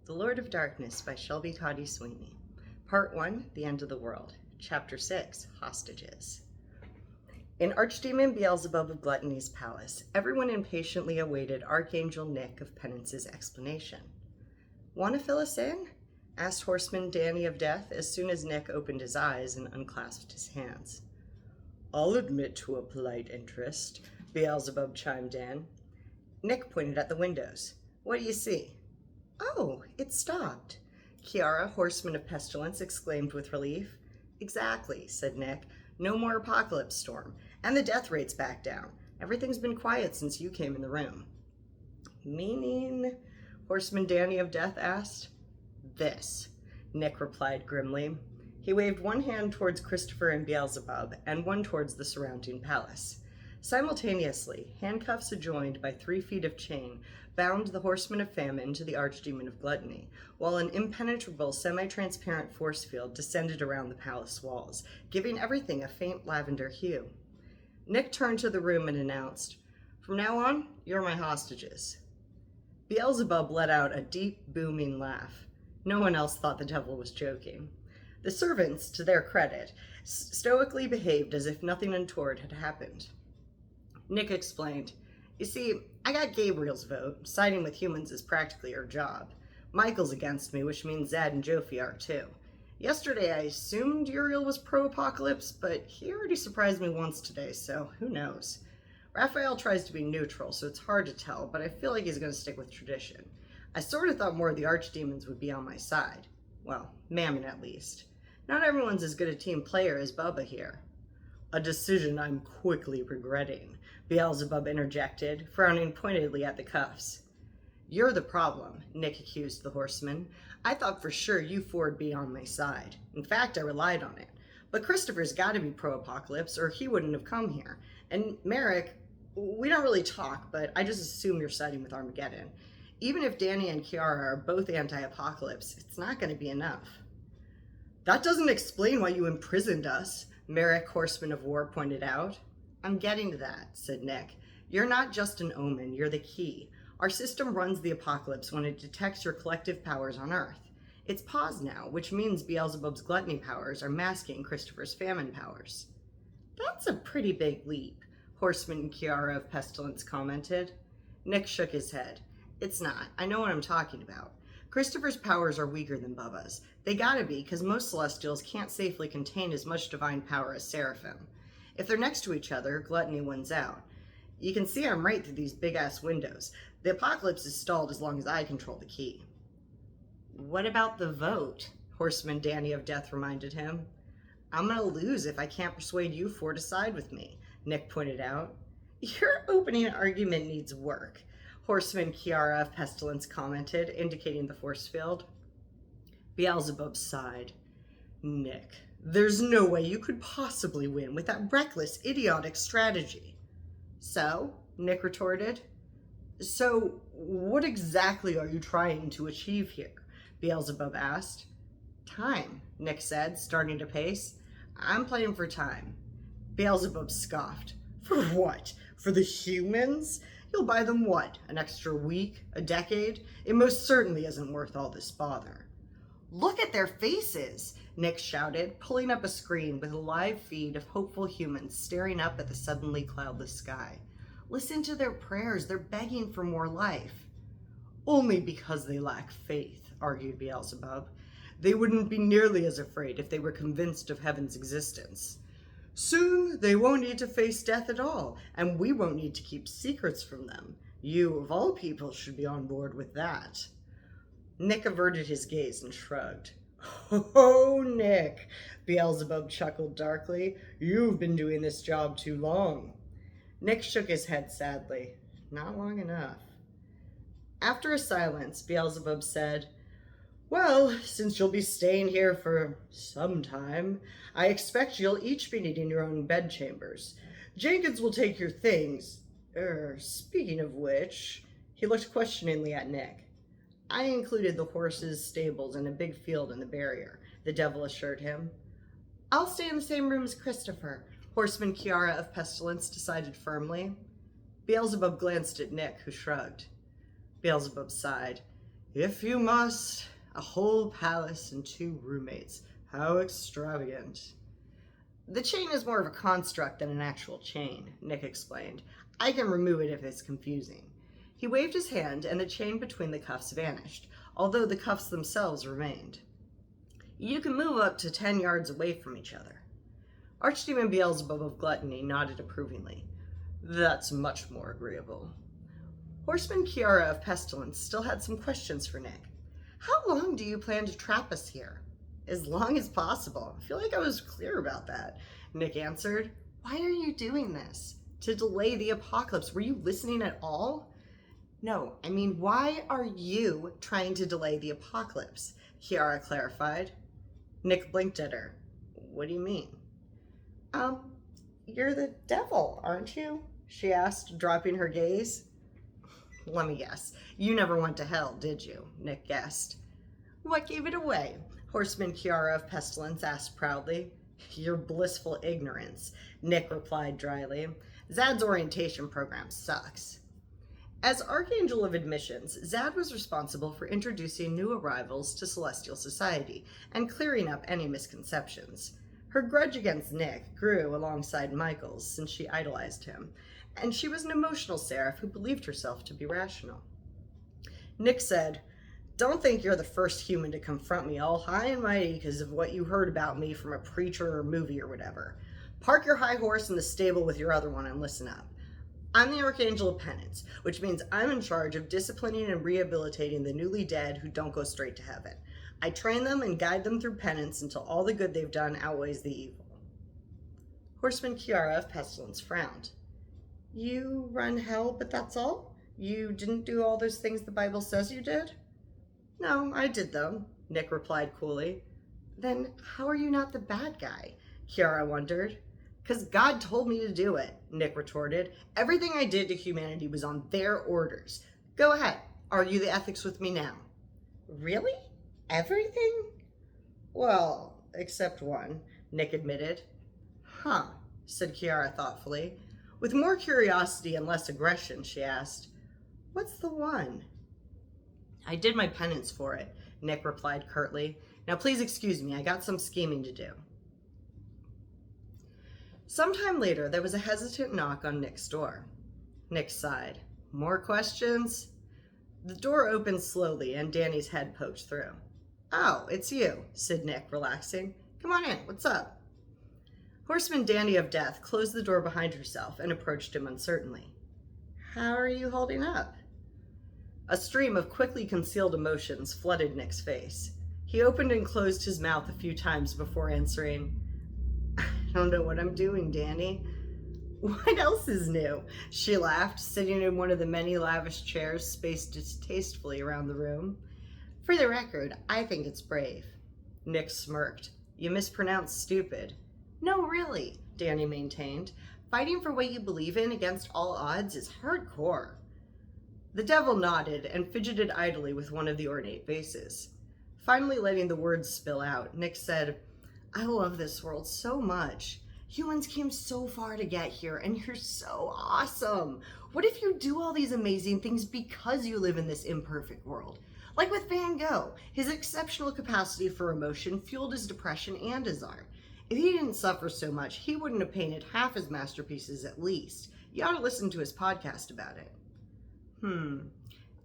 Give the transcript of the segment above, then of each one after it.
The Lord of Darkness by Shelby Cody Sweeney. Part 1, The End of the World. Chapter 6, Hostages. In Archdemon Beelzebub of Gluttony's palace, everyone impatiently awaited Archangel Nick of Penance's explanation. "Want to fill us in?" asked Horseman Danny of Death as soon as Nick opened his eyes and unclasped his hands. "I'll admit to a polite interest," Beelzebub chimed in. Nick pointed at the windows. "What do you see?" "Oh, it stopped," Kiara, Horseman of Pestilence, exclaimed with relief. "Exactly," said Nick. "No more apocalypse storm. And the death rate's back down. Everything's been quiet since you came in the room." "Meaning?" Horseman Danny of Death asked. "This," Nick replied grimly. He waved one hand towards Christopher and Beelzebub and one towards the surrounding palace. Simultaneously, handcuffs adjoined by 3 feet of chain bound the Horseman of Famine to the Archdemon of Gluttony, while an impenetrable semi-transparent force field descended around the palace walls, giving everything a faint lavender hue. Nick turned to the room and announced, "From now on, you're my hostages." Beelzebub let out a deep, booming laugh. No one else thought the devil was joking. The servants, to their credit, stoically behaved as if nothing untoward had happened. Nick explained, "You see, I got Gabriel's vote. Siding with humans is practically her job. Michael's against me, which means Zed and Jofi are too. Yesterday I assumed Uriel was pro-apocalypse, but he already surprised me once today, so who knows. Raphael tries to be neutral, so it's hard to tell, but I feel like he's going to stick with tradition. I sort of thought more of the archdemons would be on my side. Well, Mammon at least. Not everyone's as good a team player as Bubba here." "A decision I'm quickly regretting," Beelzebub interjected, frowning pointedly at the cuffs. "You're the problem," Nick accused the horseman. "I thought for sure you four'd be on my side. In fact, I relied on it. But Christopher's got to be pro-apocalypse, or he wouldn't have come here. And Merrick, we don't really talk, but I just assume you're siding with Armageddon. Even if Danny and Kiara are both anti-apocalypse, it's not going to be enough." "That doesn't explain why you imprisoned us," Merrick, Horseman of War, pointed out. "I'm getting to that," said Nick. "You're not just an omen, you're the key. Our system runs the apocalypse when it detects your collective powers on Earth. It's paused now, which means Beelzebub's gluttony powers are masking Christopher's famine powers." "That's a pretty big leap," Horseman Kiara of Pestilence commented. Nick shook his head. "It's not. I know what I'm talking about. Christopher's powers are weaker than Bubba's. They gotta be, because most Celestials can't safely contain as much divine power as Seraphim. If they're next to each other, gluttony wins out. You can see I'm right through these big-ass windows. The apocalypse is stalled as long as I control the key." "What about the vote?" Horseman Danny of Death reminded him. "I'm gonna lose if I can't persuade you four to side with me," Nick pointed out. "Your opening argument needs work," Horseman Kiara of Pestilence commented, indicating the force field. Beelzebub sighed. "Nick, there's no way you could possibly win with that reckless, idiotic strategy." "So?" Nick retorted. "So, what exactly are you trying to achieve here?" Beelzebub asked. "Time," Nick said, starting to pace. "I'm playing for time." Beelzebub scoffed. "For what? For the humans? You'll buy them what? An extra week? A decade? It most certainly isn't worth all this bother." "Look at their faces!" Nick shouted, pulling up a screen with a live feed of hopeful humans staring up at the suddenly cloudless sky. "Listen to their prayers. They're begging for more life." "Only because they lack faith," argued Beelzebub. "They wouldn't be nearly as afraid if they were convinced of heaven's existence. Soon they won't need to face death at all, and we won't need to keep secrets from them. You, of all people, should be on board with that." Nick averted his gaze and shrugged. "Oh, Nick," Beelzebub chuckled darkly. "You've been doing this job too long." Nick shook his head sadly. "Not long enough." After a silence, Beelzebub said, "Well, since you'll be staying here for some time, I expect you'll each be needing your own bedchambers. Jenkins will take your things. Speaking of which," he looked questioningly at Nick. "I included the horses' stables and a big field in the barrier," the devil assured him. "I'll stay in the same room as Christopher," Horseman Kiara of Pestilence decided firmly. Beelzebub glanced at Nick, who shrugged. Beelzebub sighed. If you must, a whole palace and 2 roommates. How extravagant. The chain is more of a construct than an actual chain, Nick explained. I can remove it if it's confusing. He waved his hand, and the chain between the cuffs vanished, although the cuffs themselves remained. You can move up to 10 yards away from each other. Archdemon Beelzebub of Gluttony nodded approvingly. That's much more agreeable. Horseman Kiara of Pestilence still had some questions for Nick. How long do you plan to trap us here? As long as possible. I feel like I was clear about that, Nick answered. Why are you doing this? To delay the apocalypse. Were you listening at all? No, I mean, why are you trying to delay the apocalypse? Kiara clarified. Nick blinked at her. What do you mean? You're the devil, aren't you? She asked, dropping her gaze. Let me guess. You never went to hell, did you? Nick guessed. What gave it away? Horseman Kiara of Pestilence asked proudly. Your blissful ignorance, Nick replied dryly. Zad's orientation program sucks. As Archangel of Admissions, Zad was responsible for introducing new arrivals to Celestial Society and clearing up any misconceptions. Her grudge against Nick grew alongside Michael's since she idolized him, and she was an emotional seraph who believed herself to be rational. Nick said, Don't think you're the first human to confront me all high and mighty because of what you heard about me from a preacher or movie or whatever. Park your high horse in the stable with your other one and listen up. I'm the Archangel of Penance, which means I'm in charge of disciplining and rehabilitating the newly dead who don't go straight to heaven. I train them and guide them through penance until all the good they've done outweighs the evil. Horseman Kiara of Pestilence frowned. You run hell, but that's all? You didn't do all those things the Bible says you did? No, I did them, Nick replied coolly. Then how are you not the bad guy? Kiara wondered. Because God told me to do it, Nick retorted. Everything I did to humanity was on their orders. Go ahead, argue the ethics with me now. Really? Everything? Well, except one, Nick admitted. Huh, said Kiara thoughtfully. With more curiosity and less aggression, she asked, What's the one? I did my penance for it, Nick replied curtly. Now please excuse me, I got some scheming to do. Sometime later, there was a hesitant knock on Nick's door. Nick sighed. More questions? The door opened slowly, and Danny's head poked through. Oh, it's you, said Nick, relaxing. Come on in, what's up? Horseman Danny of Death closed the door behind herself and approached him uncertainly. How are you holding up? A stream of quickly concealed emotions flooded Nick's face. He opened and closed his mouth a few times before answering, I don't know what I'm doing, Danny. What else is new? She laughed, sitting in one of the many lavish chairs spaced distastefully around the room. For the record, I think it's brave. Nick smirked. You mispronounced stupid. No, really, Danny maintained. Fighting for what you believe in against all odds is hardcore. The devil nodded and fidgeted idly with one of the ornate vases. Finally letting the words spill out, Nick said, I love this world so much. Humans came so far to get here, and you're so awesome. What if you do all these amazing things because you live in this imperfect world? Like with Van Gogh, his exceptional capacity for emotion fueled his depression and his art. If he didn't suffer so much, he wouldn't have painted half his masterpieces at least. You ought to listen to his podcast about it.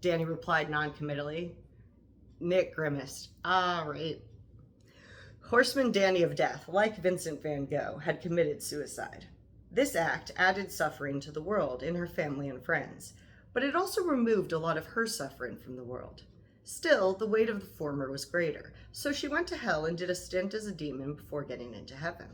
Danny replied noncommittally. Nick grimaced. Right. Horseman Danny of Death, like Vincent van Gogh, had committed suicide. This act added suffering to the world in her family and friends, but it also removed a lot of her suffering from the world. Still, the weight of the former was greater, so she went to hell and did a stint as a demon before getting into heaven.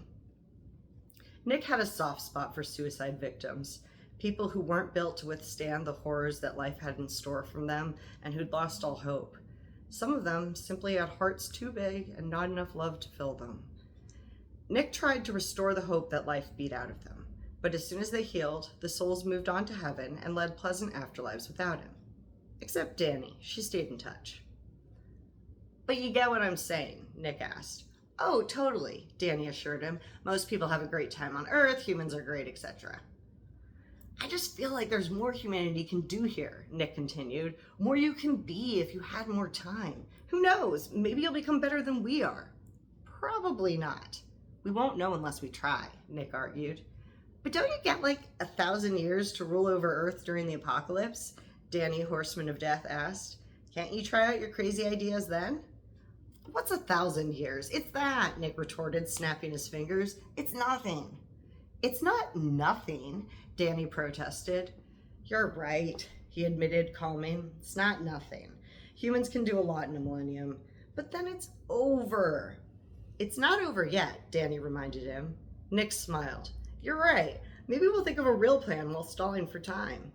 Nick had a soft spot for suicide victims, people who weren't built to withstand the horrors that life had in store for them and who'd lost all hope. Some of them simply had hearts too big and not enough love to fill them. Nick tried to restore the hope that life beat out of them, but as soon as they healed, the souls moved on to heaven and led pleasant afterlives without him. Except Danny, she stayed in touch. But you get what I'm saying? Nick asked. Oh, totally, Danny assured him. Most people have a great time on Earth, humans are great, etc. I just feel like there's more humanity can do here, Nick continued. More you can be if you had more time. Who knows? Maybe you'll become better than we are. Probably not. We won't know unless we try, Nick argued. But don't you get like 1,000 years to rule over Earth during the apocalypse? Danny, Horseman of Death, asked. Can't you try out your crazy ideas then? What's 1,000 years? It's that, Nick retorted, snapping his fingers. It's nothing. It's not nothing, Danny protested. You're right, he admitted, calming. It's not nothing. Humans can do a lot in a millennium, but then it's over. It's not over yet, Danny reminded him. Nick smiled. You're right. Maybe we'll think of a real plan while stalling for time.